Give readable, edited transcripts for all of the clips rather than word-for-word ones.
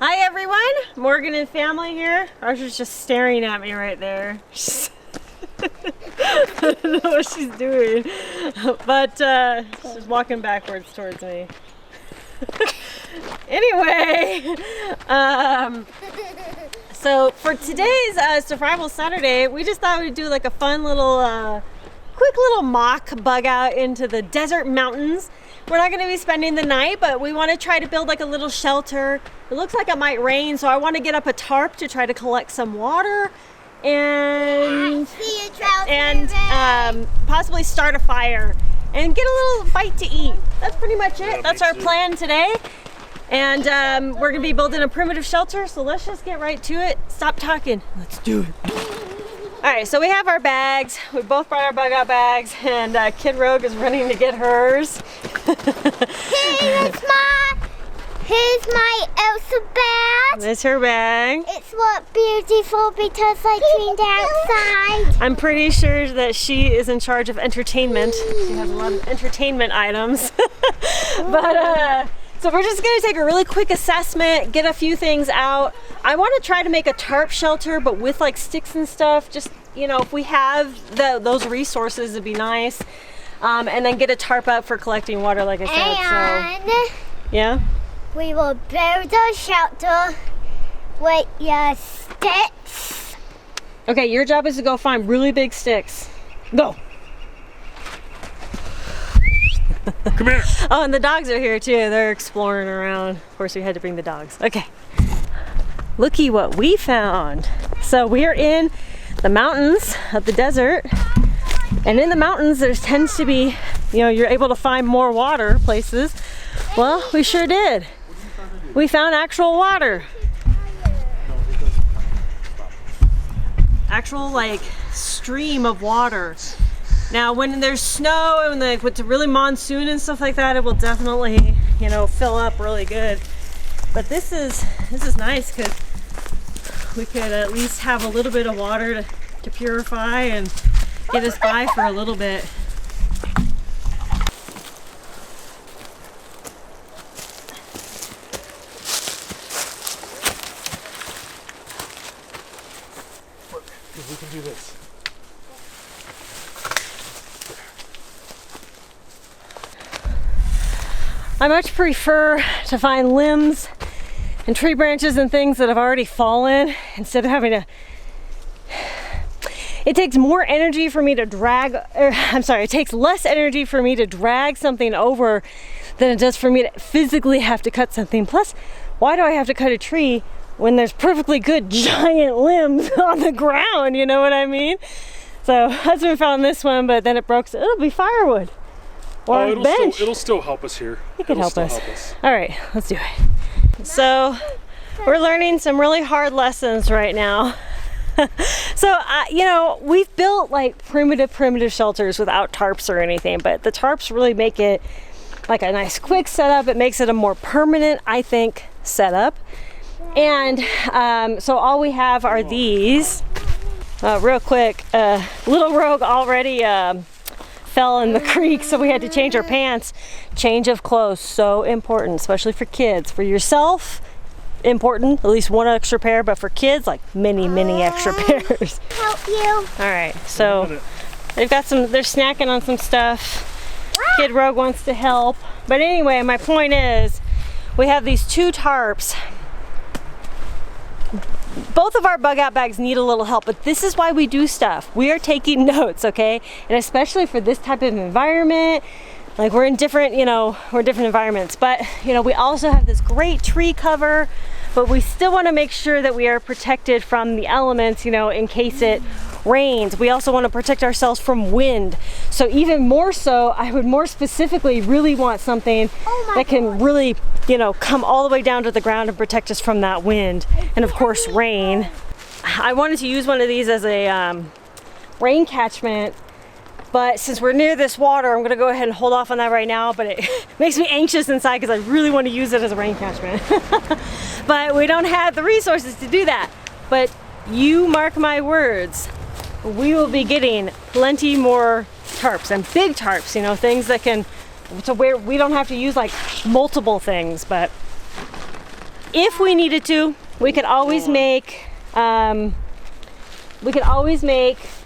Hi everyone, Morgan and family here. Archer's just staring at me right there. I don't know what she's doing, but she's walking backwards towards me. Anyway, so for today's Survival Saturday, we just thought we'd do like a fun little, quick little mock bug out into the desert mountains. We're not going to be spending the night, but we want to try to build like a little shelter. It looks like it might rain, so I want to get up a tarp to try to collect some water and possibly start a fire and get a little bite to eat. That's pretty much it. That's our plan today. And we're going to be building a primitive shelter, so let's just get right to it. Stop talking. Let's do it. All right, so we have our bags. We both brought our bug out bags, and Kid Rogue is running to get hers. Here's my Elsa bag. That's her bag. It's what beautiful because I cleaned outside. I'm pretty sure that she is in charge of entertainment. She has a lot of entertainment items. But so we're just gonna take a really quick assessment, get a few things out. I want to try to make a tarp shelter, but with like sticks and stuff. Just, you know, if we have those resources, it'd be nice. And then get a tarp up for collecting water, like I said. And so, yeah. We will build a shelter with your sticks. Okay, your job is to go find really big sticks. Go. Come here. Oh, and the dogs are here too. They're exploring around. Of course, we had to bring the dogs. Okay. Looky what we found. So we're in the mountains of the desert. And in the mountains, there tends to be, you know, you're able to find more water places. Well, we sure did. We found actual water. Actual like stream of water. Now when there's snow and with the really monsoon and stuff like that, it will definitely, you know, fill up really good. But this is nice because we could at least have a little bit of water to purify and get us by for a little bit. We can do this. I much prefer to find limbs and tree branches and things that have already fallen instead of having to. It takes more energy for me to drag, it takes less energy for me to drag something over than it does for me to physically have to cut something. Plus, why do I have to cut a tree when there's perfectly good giant limbs on the ground, you know what I mean? So husband found this one, but then it broke, so it'll be firewood or a bench. It'll still help us here. It could help us. All right, let's do it. So we're learning some really hard lessons right now. So, you know, we've built like primitive shelters without tarps or anything, but the tarps really make it like a nice quick setup. It makes it a more permanent, I think, setup. And so all we have are these. Real quick, little Rogue already fell in the creek, so we had to change our pants. Change of clothes, so important, especially for kids. For yourself, important, at least one extra pair, but for kids, like many extra pairs. Help you. All right, so they've got they're snacking on some stuff. Kid Rogue wants to help. But anyway, my point is, we have these two tarps. Both of our bug out bags need a little help, but this is why we do stuff. We are taking notes, okay? And especially for this type of environment, like we're in different, you know, we're different environments, but you know, we also have this great tree cover, but we still want to make sure that we are protected from the elements, you know, in case it rains. We also want to protect ourselves from wind. So even more so, I would more specifically really want something that can really, you know, come all the way down to the ground and protect us from that wind. And of course, rain. I wanted to use one of these as a rain catchment, but since we're near this water, I'm gonna go ahead and hold off on that right now, but it makes me anxious inside because I really want to use it as a rain catchment. But we don't have the resources to do that. But you mark my words, we will be getting plenty more tarps and big tarps, you know, things that can, to where we don't have to use like multiple things, but if we needed to, we could always make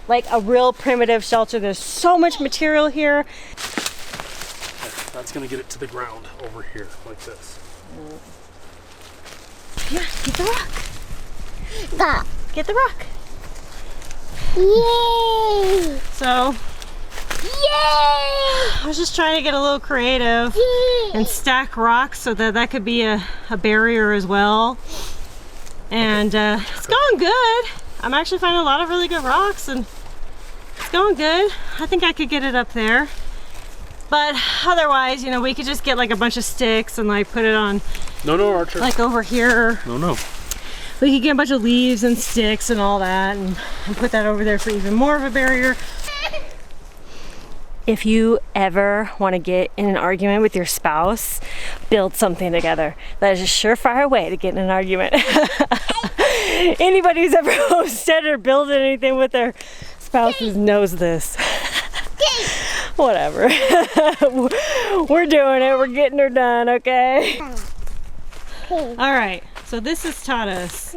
like a real primitive shelter. There's so much material here. That's gonna get it to the ground over here, like this. Yeah, get the rock. Go. Get the rock. Yay! So, Yay! I was just trying to get a little creative and stack rocks so that that could be a barrier as well. And it's going good. I'm actually finding a lot of really good rocks and it's going good. I think I could get it up there. But otherwise, you know, we could just get like a bunch of sticks and like put it on. No, Archer. Like over here. No. We could get a bunch of leaves and sticks and all that and put that over there for even more of a barrier. If you ever want to get in an argument with your spouse, build something together. That is a surefire way to get in an argument. Anybody who's ever hosted or built anything with their spouses knows this. Whatever. We're doing it. We're getting her done, okay? All right. So this has taught us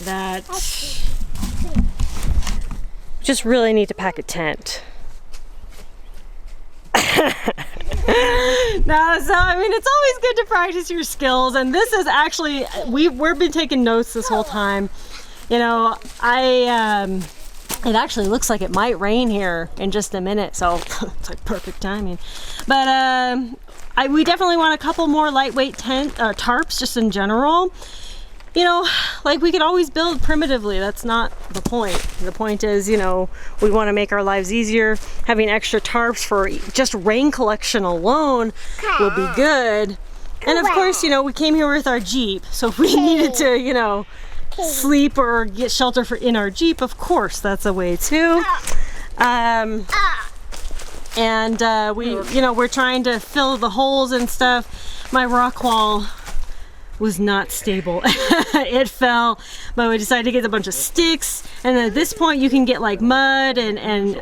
that just really need to pack a tent. No, so I mean, it's always good to practice your skills, and this is actually we've been taking notes this whole time. You know, it actually looks like it might rain here in just a minute, so it's like perfect timing. But we definitely want a couple more lightweight tarps just in general. You know, like we could always build primitively. That's not the point. The point is, you know, we want to make our lives easier. Having extra tarps for just rain collection alone will be good. And of course, you know, we came here with our Jeep. So if we needed to, you know, sleep or get shelter in our Jeep, of course, that's a way too. We're trying to fill the holes and stuff. My rock wall was not stable. It fell, but we decided to get a bunch of sticks, and at this point you can get like mud and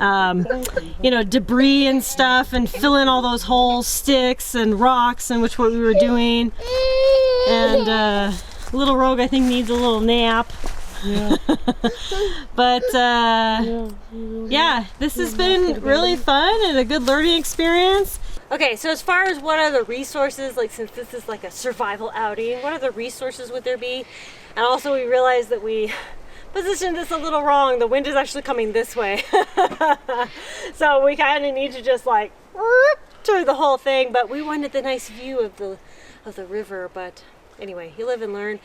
you know, debris and stuff and fill in all those holes, sticks and rocks, and which what we were doing. And little Rogue I think needs a little nap. Yeah. But yeah, this has been really fun and a good learning experience. Okay, so as far as what other resources, like since this is like a survival outing, what other resources would there be? And also we realized that we positioned this a little wrong. The wind is actually coming this way. So we kind of need to just like turn the whole thing, but we wanted the nice view of the river. But anyway, you live and learn.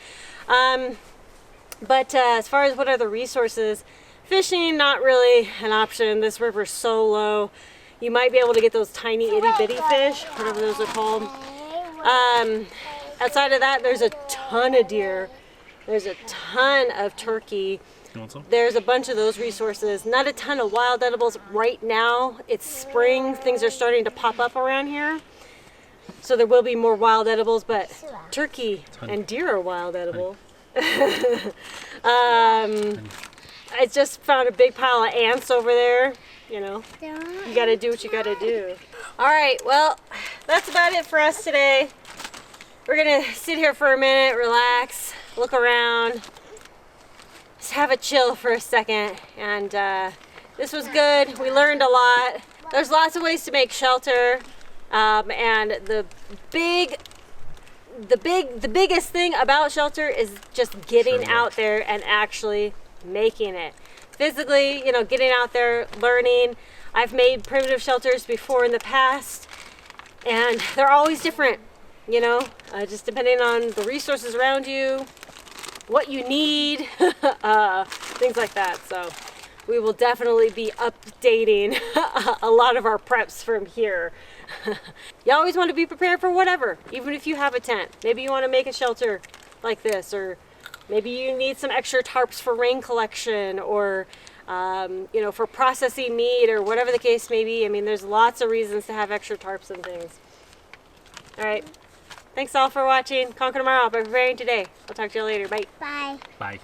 But as far as what other resources, fishing, not really an option. This river's so low. You might be able to get those tiny itty bitty fish, whatever those are called. Outside of that, there's a ton of deer. There's a ton of turkey. You want some? There's a bunch of those resources. Not a ton of wild edibles right now. It's spring. Things are starting to pop up around here. So there will be more wild edibles, but turkey and deer are wild edible. I just found a big pile of ants over there. You know, you gotta do what you gotta do. All right, well, that's about it for us today. We're gonna sit here for a minute, relax, look around, just have a chill for a second. And this was good. We learned a lot. There's lots of ways to make shelter, and the biggest thing about shelter is just getting out there and actually making it. Physically, you know, getting out there, learning. I've made primitive shelters before in the past, and they're always different, you know, just depending on the resources around you, what you need, things like that. So we will definitely be updating a lot of our preps from here. You always want to be prepared for whatever, even if you have a tent. Maybe you want to make a shelter like this, or maybe you need some extra tarps for rain collection, or you know, for processing meat, or whatever the case may be. I mean, there's lots of reasons to have extra tarps and things. All right. Thanks all for watching. Conquer tomorrow by preparing today. I'll talk to you later. Bye. Bye. Bye.